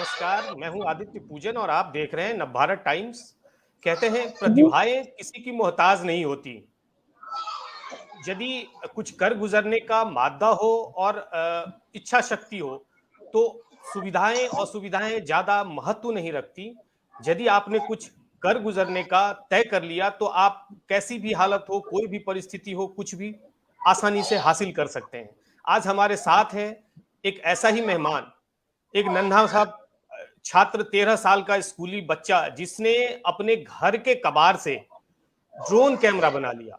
नमस्कार, मैं हूं आदित्य पूजन और आप देख रहे हैं नवभारत टाइम्स। कहते हैं जी प्रतिभाएं किसी की मोहताज नहीं होती। यदि कुछ कर गुजरने का मादा हो और इच्छा शक्ति हो तो सुविधाएं असुविधाएं ज्यादा महत्व नहीं रखती। यदि आपने कुछ कर गुजरने का तय कर लिया तो आप कैसी भी हालत हो, कोई भी परिस्थिति हो, कुछ भी आसानी से हासिल कर सकते हैं। आज हमारे साथ है एक ऐसा ही मेहमान, एक नन्हा सा छात्र, 13 साल का स्कूली बच्चा जिसने अपने घर के कबाड़ से ड्रोन कैमरा बना लिया।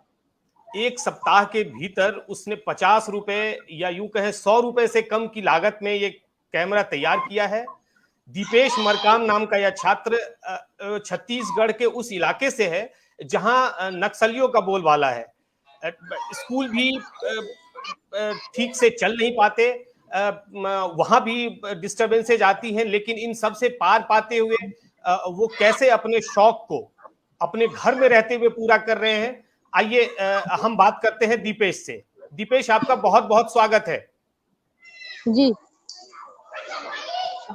एक सप्ताह के भीतर उसने 50 रुपए या यूं कहें 100 रुपए से कम की लागत में ये कैमरा तैयार किया है। दीपेश मरकाम नाम का यह छात्र छत्तीसगढ़ के उस इलाके से है जहां नक्सलियों का बोलबाला है। स्कूल भी ठीक से चल नहीं पाते, वहां भी डिस्टरबेंसेज आती हैं, लेकिन इन सब से पार पाते हुए वो कैसे अपने शौक को अपने घर में रहते हुए पूरा कर रहे हैं। आइए हम बात करते हैं दीपेश से। दीपेश, आपका बहुत बहुत स्वागत है। जी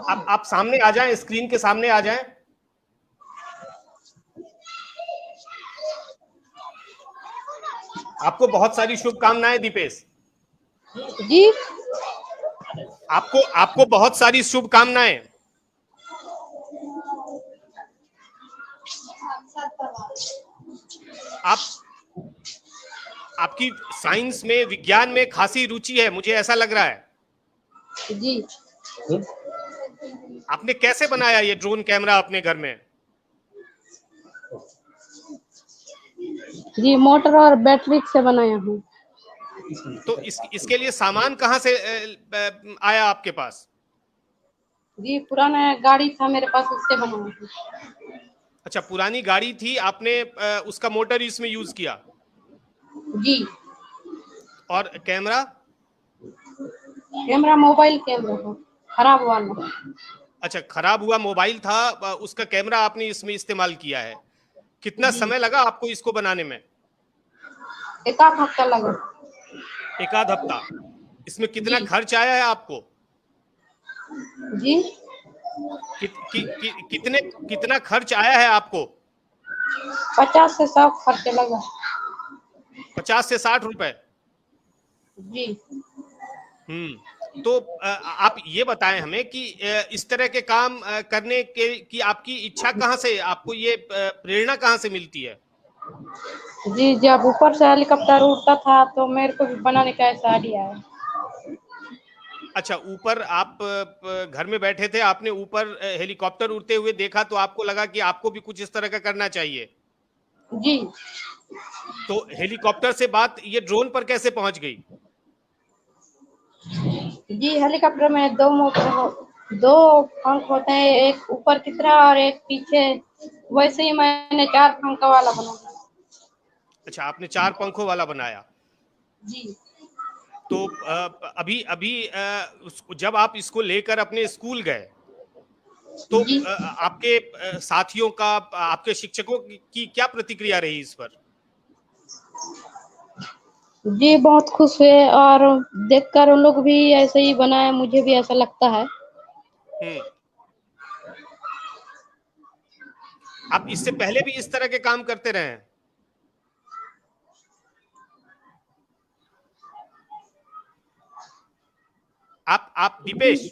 आप सामने आ जाएं, स्क्रीन के सामने आ जाएं। आपको बहुत सारी शुभकामनाएं दीपेश। जी आपको आपको बहुत सारी शुभकामनाएं। आप आपकी साइंस में, विज्ञान में खासी रुचि है, मुझे ऐसा लग रहा है। जी आपने कैसे बनाया ये ड्रोन कैमरा अपने घर में? जी मोटर और बैटरी से बनाया हूँ। तो इसके लिए सामान कहाँ से आया आपके पास? जी पुराना गाड़ी था मेरे पास, उससे बनाया हूँ। अच्छा, पुरानी गाड़ी थी, आपने उसका मोटर इसमें यूज किया। जी और कैमरा? कैमरा मोबाइल कैमरा था, खराब वाला। अच्छा, खराब हुआ मोबाइल था, उसका कैमरा आपने इसमें इस्तेमाल किया है। कितना जी समय लगा आपको इसको बनाने में? एक आध हफ्ता लगा। एक आध हफ्ता। इसमें कितना जी खर्च आया है आपको? जी कितने कितना खर्च आया है आपको? 50 से 100 खर्च लगा। 50 से 60 रुपए। जी तो आप ये बताएं हमें कि इस तरह के काम करने के की आपकी इच्छा कहाँ से, आपको ये प्रेरणा कहाँ से मिलती है? जी जब ऊपर से हेलीकॉप्टर उड़ता था तो मेरे को भी बनाने का ऐसा आइडिया है। अच्छा, ऊपर आप घर में बैठे थे, आपने ऊपर हेलीकॉप्टर उड़ते हुए देखा तो आपको लगा कि आपको भी कुछ इस तरह का करना चाहिए। जी तो हेलीकॉप्टर से बात ये ड्रोन पर कैसे पहुंच गई? जी हेलीकॉप्टर में दो मोटर दो पंख होते हैं, एक ऊपर की तरह और एक पीछे। वैसे ही मैंने 4 पंख वाला बनाया। अच्छा, आपने 4 पंखों वाला बनाया। जी तो अभी अभी जब आप इसको लेकर अपने स्कूल गए तो जी आपके साथियों का, आपके शिक्षकों की क्या प्रतिक्रिया रही इस पर? जी बहुत खुश हुए और देखकर उन लोग भी ऐसे ही बनाए, मुझे भी ऐसा लगता है। हम्म। आप इससे पहले भी इस तरह के काम करते रहे हैं? आप जी दीपेश,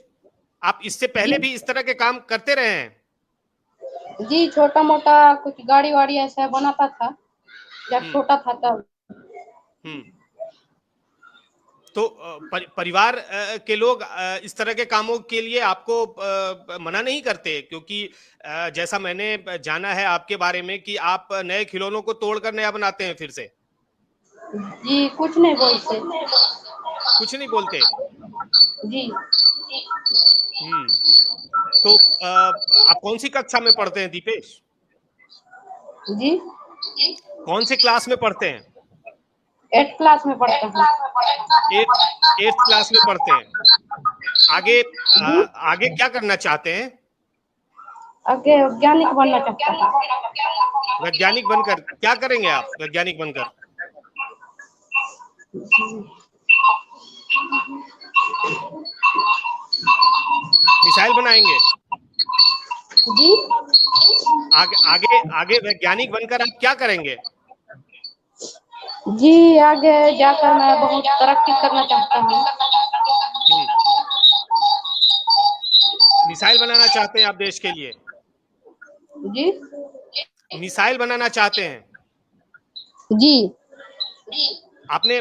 आप इससे पहले जी भी इस तरह के काम करते रहे हैं? जी छोटा मोटा कुछ गाड़ी वाड़ी ऐसा बनाता था जब हम्म। छोटा था तब। हम्म। तो परिवार के लोग इस तरह के कामों के लिए आपको मना नहीं करते? क्योंकि जैसा मैंने जाना है आपके बारे में कि आप नए खिलौनों को तोड़कर नया बनाते हैं फिर से। जी कुछ नहीं बोलते। कुछ नहीं बोलते? जी हम्म। तो आप कौन सी कक्षा में पढ़ते हैं दीपेश? जी कौन से क्लास में पढ़ते हैं? 8 क्लास में पढ़ता हूँ। एट 8th क्लास में पढ़ते हैं। आगे जी आगे क्या करना चाहते हैं? आगे वैज्ञानिक बनना चाहता हूँ। वैज्ञानिक बनकर क्या करेंगे आप, वैज्ञानिक बनकर? मिसाइल बनाएंगे? जी आगे आगे आगे वैज्ञानिक बनकर आप क्या करेंगे? जी, आगे जाकर मैं बहुत तरक्की करना चाहता हूँ। हम्म, मिसाइल बनाना चाहते हैं आप देश के लिए? जी मिसाइल बनाना चाहते हैं? जी आपने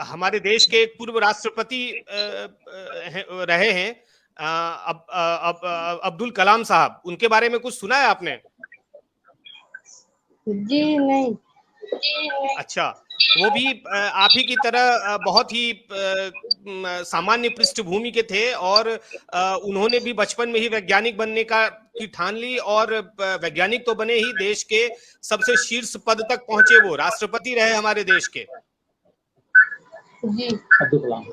हमारे देश के एक पूर्व राष्ट्रपति रहे हैं, अब्दुल कलाम साहब, उनके बारे में कुछ सुना है आपने? जी नहीं। अच्छा, वो भी आप ही की तरह बहुत ही सामान्य पृष्ठभूमि के थे, और उन्होंने भी बचपन में ही वैज्ञानिक बनने की ठान ली, और वैज्ञानिक तो बने ही, देश के सबसे शीर्ष पद तक पहुंचे, वो राष्ट्रपति रहे हमारे देश के। जी अब्दुल कलाम।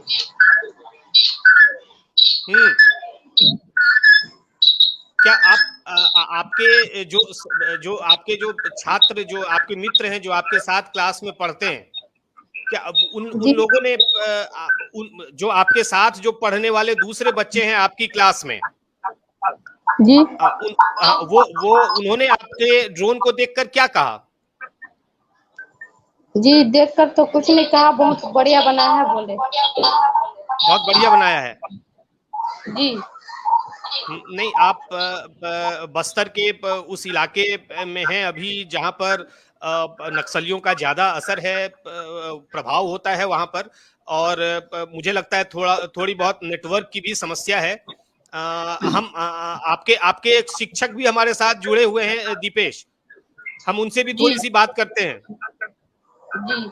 हम्म क्या आप आपके जो आपके जो छात्र, जो आपके मित्र हैं, जो आपके साथ क्लास में पढ़ते हैं, क्या अब उन जी लोगों ने जो आपके साथ जो पढ़ने वाले दूसरे बच्चे हैं आपकी क्लास में, जी वो उन्होंने आपके ड्रोन को देखकर क्या कहा? जी, देखकर तो कुछ नहीं कहा, बहुत बढ़िया बना है बोले। बहुत बढ़िया बनाया है। जी नहीं, आप बस्तर के उस इलाके में हैं अभी जहां पर नक्सलियों का ज्यादा असर है, प्रभाव होता है वहां पर, और मुझे लगता है थोड़ी बहुत नेटवर्क की भी समस्या है। हम आपके आपके एक शिक्षक भी हमारे साथ जुड़े हुए हैं, दीपेश, हम उनसे भी जी थोड़ी सी बात करते हैं। जी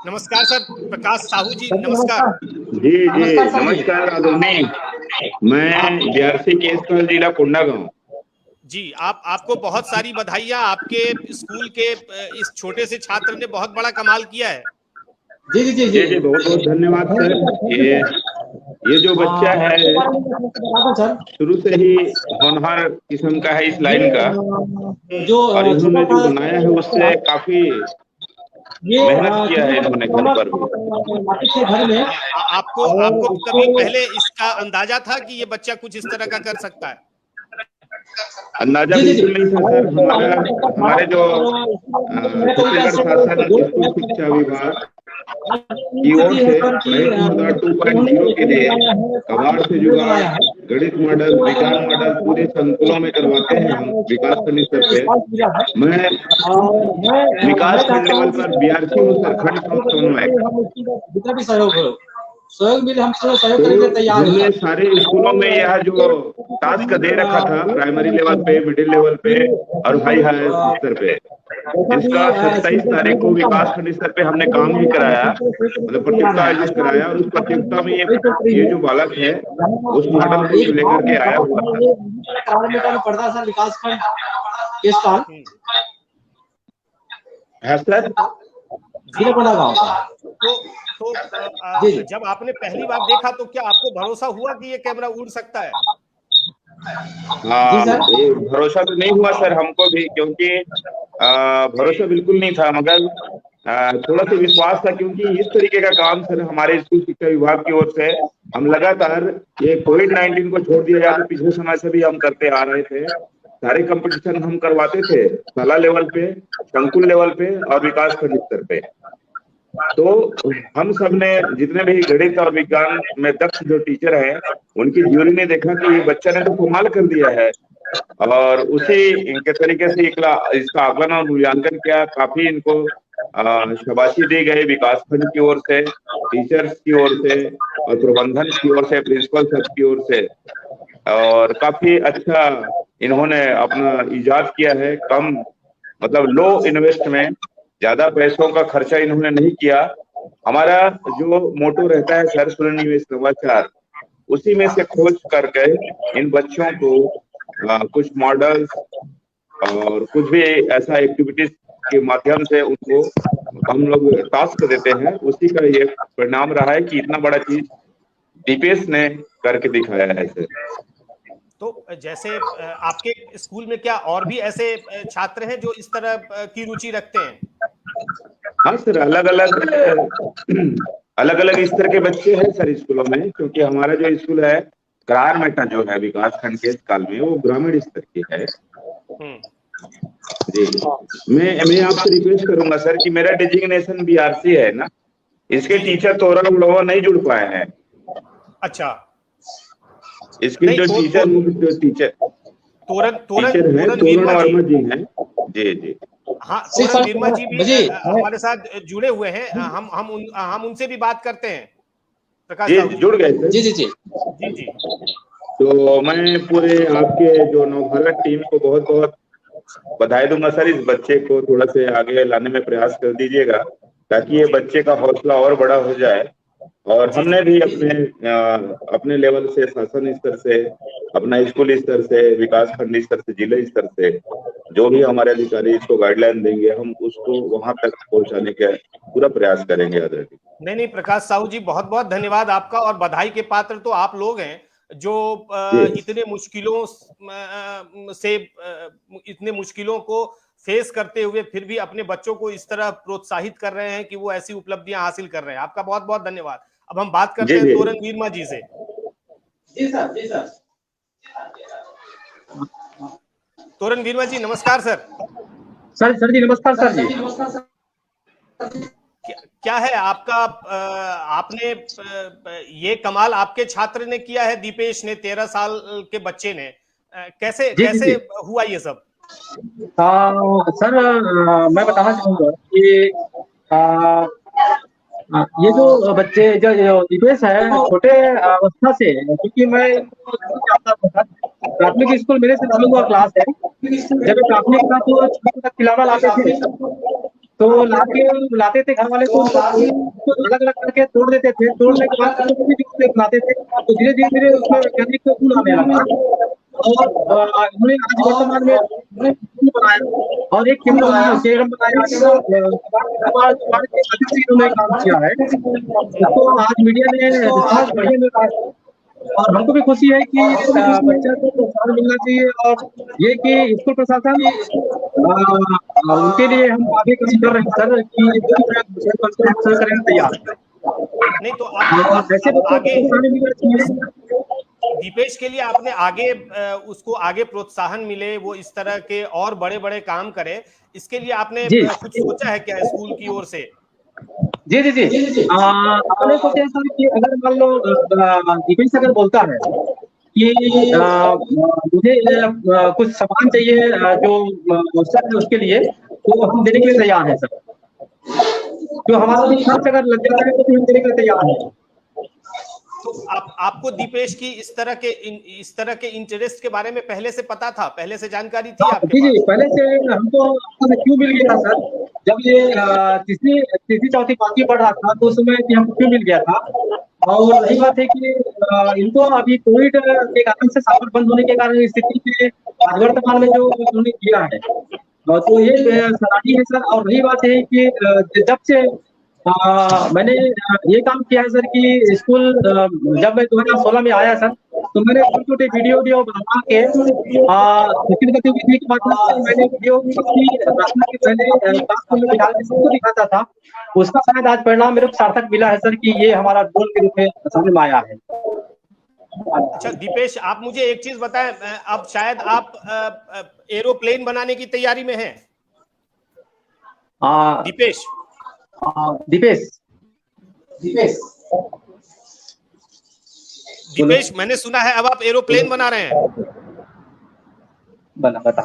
नमस्कार सर, प्रकाश साहू जी, सर नमस्कार। जी जी नमस्कार सर जी। नमस्कार आदरणीय। मैं बीआरसी केसकाल जिला कोंडागांव। जी, आपको बहुत सारी बधाइयां, आपके स्कूल के इस छोटे से छात्र ने बहुत बड़ा कमाल किया है। जी जी जी जी जी बहुत बहुत धन्यवाद सर। ये जो बच्चा है सर, शुरू से ही होनहार किस्म का है इस लाइन का, जो और इन्होंने जो बनाया है उससे काफी ये मेहनत किया है इन्होंने घर पर भी। घर में आपको कभी पहले इसका अंदाजा था कि ये बच्चा कुछ इस तरह का कर सकता है? अंदाजा जी, जी, जी। बिल्कुल नहीं था सर। हमारे जो छत्तीसगढ़ शासन स्कूल शिक्षा विभाग की ओर से प्रयत्न मॉडल 2.0 के लिए कबाड़ से जुगाड़, गणित मॉडल, विज्ञान मॉडल पूरे संकुलों में करवाते हैं हम विकास खंड स्तर पे। मैं विकास खंड लेवल पर बीआरसी हूँ सर, खंड समन्वय। जितना भी सहयोग हो, सहयोग मिले, हम सहयोग करने के लिए तैयार हमने हैं। सारे स्कूलों में यह जो टास्क दे रखा था, प्राइमरी लेवल पे, मिडिल लेवल पे और हाई हायर स्तर पे, इसका 27 तारीख को विकास खंड स्तर पे हमने काम भी कराया, मतलब प्रतियोगिता आयोजित कराया, और उस प्रतियोगिता में ये जो बालक है उस मॉडल को लेकर के आया हुआ था। पढ़ता सर विकास खंड के साल है सर। जिला कोंडागांव। तो जब आपने पहली बार देखा तो क्या आपको भरोसा हुआ कि ये कैमरा उड़ सकता है? हाँ, ये भरोसा तो नहीं हुआ सर हमको भी, क्योंकि भरोसा बिल्कुल नहीं था, मगर थोड़ा सा विश्वास था, क्योंकि इस तरीके का काम सर हमारे स्कूल शिक्षा विभाग की ओर से हम लगातार, ये कोविड-19 को छोड़ दिया जाए तो पिछले समय से भी हम करते आ रहे थे। सारे कंपटीशन हम करवाते थे, शाला लेवल पे, संकुल लेवल पे और विकास खंड स्तर पे। तो हम सब ने, जितने भी गणित और विज्ञान में दक्ष जो टीचर हैं, उनकी ज्यूरी ने देखा कि ये बच्चा ने तो कमाल कर दिया है, और उसी के तरीके से इसका आकलन और मूल्यांकन किया। काफी इनको शाबाशी दी गई विकास खंड की ओर से, टीचर्स की ओर से और प्रबंधन की ओर से, प्रिंसिपल सब की ओर से, और काफी अच्छा इन्होंने अपना इजाद किया है। कम, मतलब लो इन्वेस्ट में, ज्यादा पैसों का खर्चा इन्होंने नहीं किया। हमारा जो मोटो रहता है सर, शून्य निवेश नवाचार, उसी में से खोज करके इन बच्चों को कुछ मॉडल्स और कुछ भी ऐसा एक्टिविटीज के माध्यम से उनको हम लोग टास्क देते हैं। उसी का ये परिणाम रहा है कि इतना बड़ा चीज दीपेश ने करके दिखाया है सर। तो जैसे आपके स्कूल में क्या और भी ऐसे छात्र हैं जो इस तरह की रुचि रखते हैं? हाँ सर, अलग अलग स्तर के बच्चे हैं सर स्कूलों में, क्योंकि हमारा जो स्कूल है करार मेटा जो है विकास खंड के काल में वो ग्रामीण स्तर की है। जी, मैं आपसे रिक्वेस्ट करूंगा सर कि मेरा डिजिग्नेशन बीआरसी है ना, इसके टीचर तोरण लोगों नहीं जुड़ पाए हैं। अच्छा, इसके जो टीचर तोरण वर्मा जी हैं। जी जी हाँ, तोरण वर्मा जी भी हमारे साथ जुड़े हुए हैं। हम उनसे भी बात करते हैं। प्रकाश जी जुड़ गए थे। जी जी जी जी जी। तो मैं पूरे आपके जो नवभारत टीम को बहुत बहुत बधाई दूंगा सर। इस बच्चे को थोड़ा से आगे लाने में प्रयास कर दीजिएगा ताकि ये बच्चे का हौसला और बड़ा हो जाए। और हमने भी अपने लेवल से, शासन स्तर से, अपना स्कूल स्तर से, विकास खंड स्तर से, जिले स्तर से जो भी हमारे अधिकारी इसको गाइडलाइन देंगे, हम उसको वहां तक पहुंचाने का पूरा प्रयास करेंगे। नहीं, प्रकाश साहू जी, बहुत बहुत धन्यवाद आपका। और बधाई के पात्र तो आप लोग हैं जो इतने मुश्किलों से इतने मुश्किलों को फेस करते हुए फिर भी अपने बच्चों को इस तरह प्रोत्साहित कर रहे हैं कि वो ऐसी उपलब्धियां हासिल कर रहे हैं। आपका बहुत बहुत धन्यवाद। अब हम बात करते हैं तोरण वर्मा जी से। जी सर, जी सर। तोरण वर्मा जी, नमस्कार सर। सर जी नमस्कार सर जी। क्या है आपका, आपने ये कमाल आपके छात्र ने किया है, दीपेश ने, 13 साल के बच्चे ने, कैसे हुआ ये सब? सर मैं बताना चाहूंगा कि ये जो बच्चे जो दीपेश है छोटे अवस्था से, क्योंकि मैं प्राथमिक स्कूल मेरे से चालू हुआ क्लास है। जब प्राथमिक क्लास तो 6 तक खिलौना लाते थे, तो लाते थे घर वाले, तो अलग अलग करके तोड़ देते थे। तोड़ने के बाद बनाते थे, तो धीरे धीरे उसमें वैज्ञानिक गुण आने लगा। और उन्होंने आज वर्तमान में बनाया और एक केरम बनाया, उन्होंने काम किया है। तो आज मीडिया ने बहुत बढ़िया मिल रहा है और हमको भी खुशी है कि बच्चा को प्रोत्साहन मिलना चाहिए। और ये कि स्कूल प्रशासन उनके लिए हम आगे काम कर रहे हैं सर कि करें तैयार। नहीं तो आप ऐसे आगे दीपेश के लिए आपने आगे उसको आगे प्रोत्साहन मिले, वो इस तरह के और बड़े बड़े काम करे, इसके लिए आपने कुछ सोचा है क्या स्कूल की ओर से? जी जी जी आपने सोचा सर कि अगर मान लो दीपेश अगर बोलता है कि मुझे कुछ सामान चाहिए जो सर उसके लिए, तो हम देने के लिए तैयार हैं सर। जो हमारा भी खर्च अगर लग जाता है तो हम देने के लिए तैयार हैं। तो आपको दीपेश की इस तरह के इंटरेस्ट के बारे में पहले से पता था, पहले से जानकारी थी आपके पास? जी, पहले से हमको क्यों मिल गया था सर, जब ये तीसरी चौथी पांचवी पढ़ रहा था तो उस समय हमको क्यों मिल गया था। और रही बात है कि इनको अभी कोविड के कारण से सावर बंद होने के कारण स्थिति में आज वर्तमान में जो उन्होंने किया है तो ये सराहनीय है सर। और रही बात है कि जब से मैंने ये काम किया है सर कि स्कूल जब मैं 2016 में आया सर, तो मैंने छोटे वीडियो बना के शिक्षण गतिविधि के माध्यम से मैंने वीडियो के पहले सबको दिखाता था। उसका शायद आज परिणाम मेरे को सार्थक मिला है सर कि ये हमारा गोल के रूप में समझ में आया है। अच्छा दीपेश, आप मुझे एक चीज बताएं, अब शायद आप एरोप्लेन बनाने की तैयारी में हैं? दीपेश दीपेश, मैंने सुना है अब आप एरोप्लेन बना रहे हैं। बता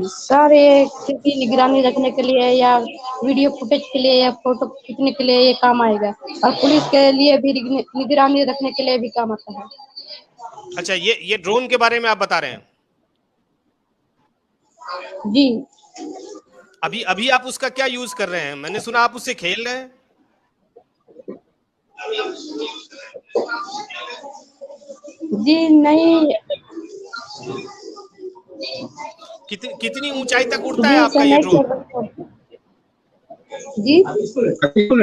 सर, ये किसी निगरानी रखने के लिए या वीडियो फुटेज के लिए या फोटो खींचने के लिए ये काम आएगा, और पुलिस के लिए भी निगरानी रखने के लिए भी काम आता है। अच्छा, ये ड्रोन के बारे में आप बता रहे हैं? जी। अभी आप उसका क्या यूज कर रहे हैं? मैंने सुना आप उससे खेल रहे हैं। जी नहीं। कितनी ऊंचाई तक उड़ता है आपका ये ड्रोन? जी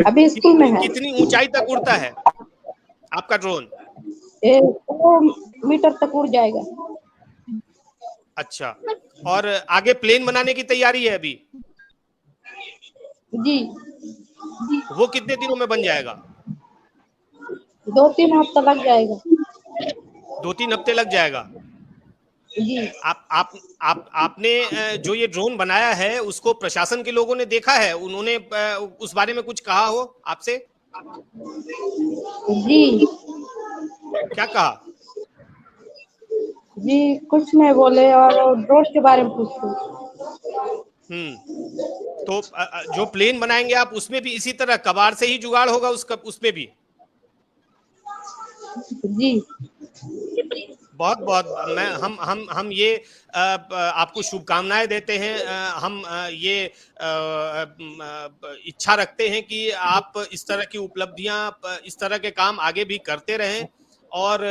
अभी स्कूल में है। कितनी ऊंचाई तक उड़ता है आपका ड्रोन? 2 मीटर तक उड़ जाएगा। अच्छा, और आगे प्लेन बनाने की तैयारी है अभी? जी। वो कितने दिनों में बन जाएगा? 2-3 हफ्ता लग जाएगा 2-3 हफ्ते लग जाएगा। जी। आपने जो ये ड्रोन बनाया है उसको प्रशासन के लोगों ने देखा है, उन्होंने उस बारे में कुछ कहा हो आपसे? जी क्या कहा? जी कुछ नहीं बोले और ड्रोन के बारे में पूछते। तो जो प्लेन बनाएंगे आप उसमें भी इसी तरह कबाड़ से ही जुगाड़ होगा उसमें भी? जी बहुत बहुत मैं हम ये आपको शुभकामनाएं देते हैं। हम ये इच्छा रखते हैं कि आप इस तरह की उपलब्धियां, इस तरह के काम आगे भी करते रहें और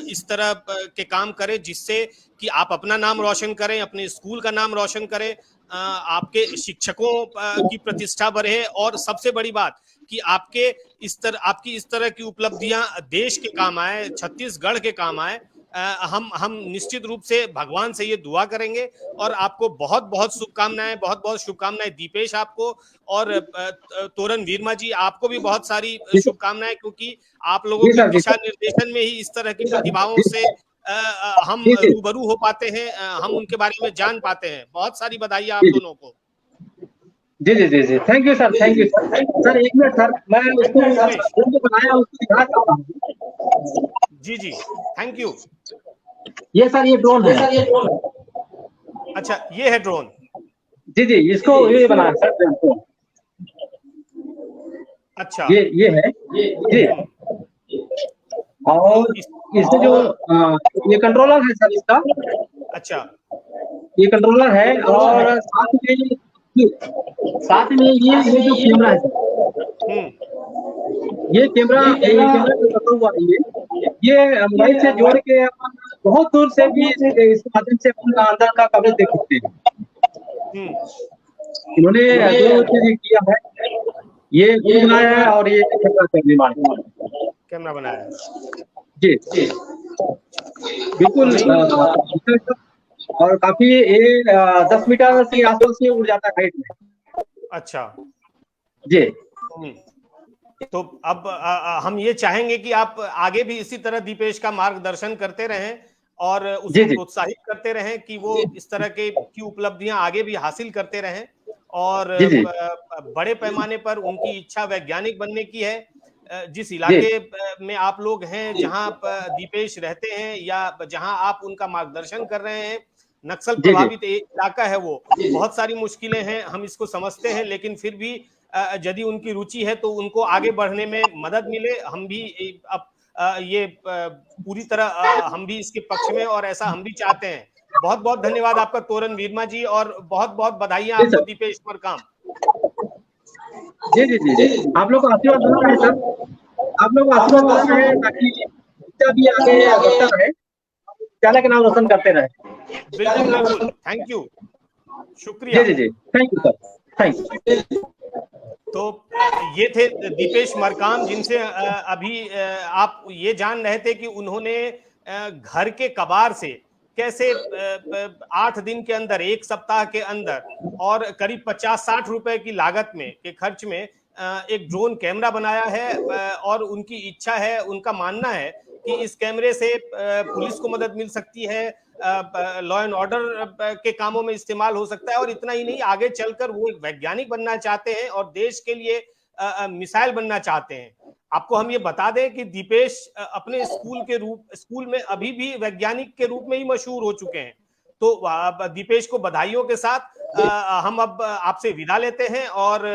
इस तरह के काम करें जिससे कि आप अपना नाम रोशन करें, अपने स्कूल का नाम रोशन करें, आपके शिक्षकों की प्रतिष्ठा बढ़े और सबसे बड़ी बात कि आपकी इस तरह की उपलब्धियां देश के काम आए, छत्तीसगढ़ के काम आए। हम निश्चित रूप से भगवान से ये दुआ करेंगे और आपको बहुत बहुत शुभकामनाएं दीपेश आपको और तोरन वर्मा जी आपको भी बहुत सारी शुभकामनाएं, क्योंकि आप लोगों जी के सर, जी दिशा सर, निर्देशन में ही इस तरह की प्रतिभाओं से हम जी जी रूबरू हो पाते हैं, हम उनके बारे में जान पाते हैं। बहुत सारी बधाई आप जी दोनों को। जी जी जी जी thank you sir, thank you sir. Sir एक मिनट सर, मैं थैंक उसको यू दीपेश। जो बनाया उसको दिखा चाहता हूँ। जी जी थैंक यू। ये सर ये ड्रोन है। अच्छा, ये है ड्रोन। जी जी इसको ये बनाया सर ड्रोन को। अच्छा। ये है जी। तो और इससे जो ये कंट्रोलर है सर इसका, अच्छा ये कंट्रोलर है और साथ में ये जो कैमरा है सर, ये कैमरा जो लगा हुआ है ये मोबाइल से जोड़ के अपन बहुत दूर से भी इस माध्यम से अपन अंदर का कवरेज देख सकते हैं। इन्होंने जो चीज किया है ये बनाया है और ये कैमरा बनाया है। जी बिल्कुल। और काफी ये 10 मीटर के आसपास से उड़ जाता है हाइट में। अच्छा जी तो अब हम ये चाहेंगे कि आप आगे भी इसी तरह दीपेश का मार्गदर्शन करते रहें और उसको जी प्रोत्साहित करते रहें कि वो इस तरह की उपलब्धियां आगे भी हासिल करते रहें और जी जी बड़े पैमाने पर उनकी इच्छा वैज्ञानिक बनने की है। जिस जी इलाके में आप लोग हैं, जहां दीपेश रहते हैं या जहां आप उनका मार्गदर्शन कर रहे हैं, नक्सल जी जी प्रभावित इलाका है वो। बहुत सारी मुश्किलें हैं, हम इसको समझते हैं, लेकिन फिर भी यदि उनकी रुचि है तो उनको आगे बढ़ने में मदद मिले। हम भी अब ये पूरी तरह हम भी इसके पक्ष में और ऐसा हम भी चाहते हैं। बहुत बहुत धन्यवाद आपका तोरन वर्मा जी और बहुत बहुत बधाइयां जी आपको सर। दीपेश मरकाम। जी जी जी जी आप लोग को आशीर्वाद बना रहे सर, आप लोग को आशीर्वाद बना रहे ताकि बच्चा भी आगे बढ़ता रहे, विद्यालय का नाम रोशन करते रहे। बिल्कुल बिल्कुल, थैंक यू, जी शुक्रिया। जी जी thank you sir, thank you. तो ये थे दीपेश मरकाम, जिनसे अभी आप ये जान रहे थे कि उन्होंने घर के कबाड़ से कैसे 8 दिन के अंदर, 1 सप्ताह के अंदर और करीब 50-60 रुपए की लागत में के खर्च में एक ड्रोन कैमरा बनाया है। और उनकी इच्छा है, उनका मानना है कि इस कैमरे से पुलिस को मदद मिल सकती है, लॉ एंड ऑर्डर के कामों में इस्तेमाल हो सकता है और इतना ही नहीं, आगे चलकर वो एक वैज्ञानिक बनना चाहते हैं और देश के लिए मिसाइल बनना चाहते हैं। आपको हम ये बता दें कि दीपेश अपने स्कूल में अभी भी वैज्ञानिक के रूप में ही मशहूर हो चुके हैं। तो दीपेश को बधाइयों के साथ हम अब आपसे विदा लेते हैं और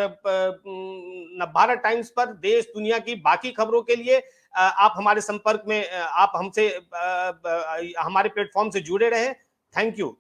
नवभारत टाइम्स पर देश दुनिया की बाकी खबरों के लिए आप हमारे संपर्क में, आप हमसे हमारे प्लेटफॉर्म से जुड़े रहें। Thank you.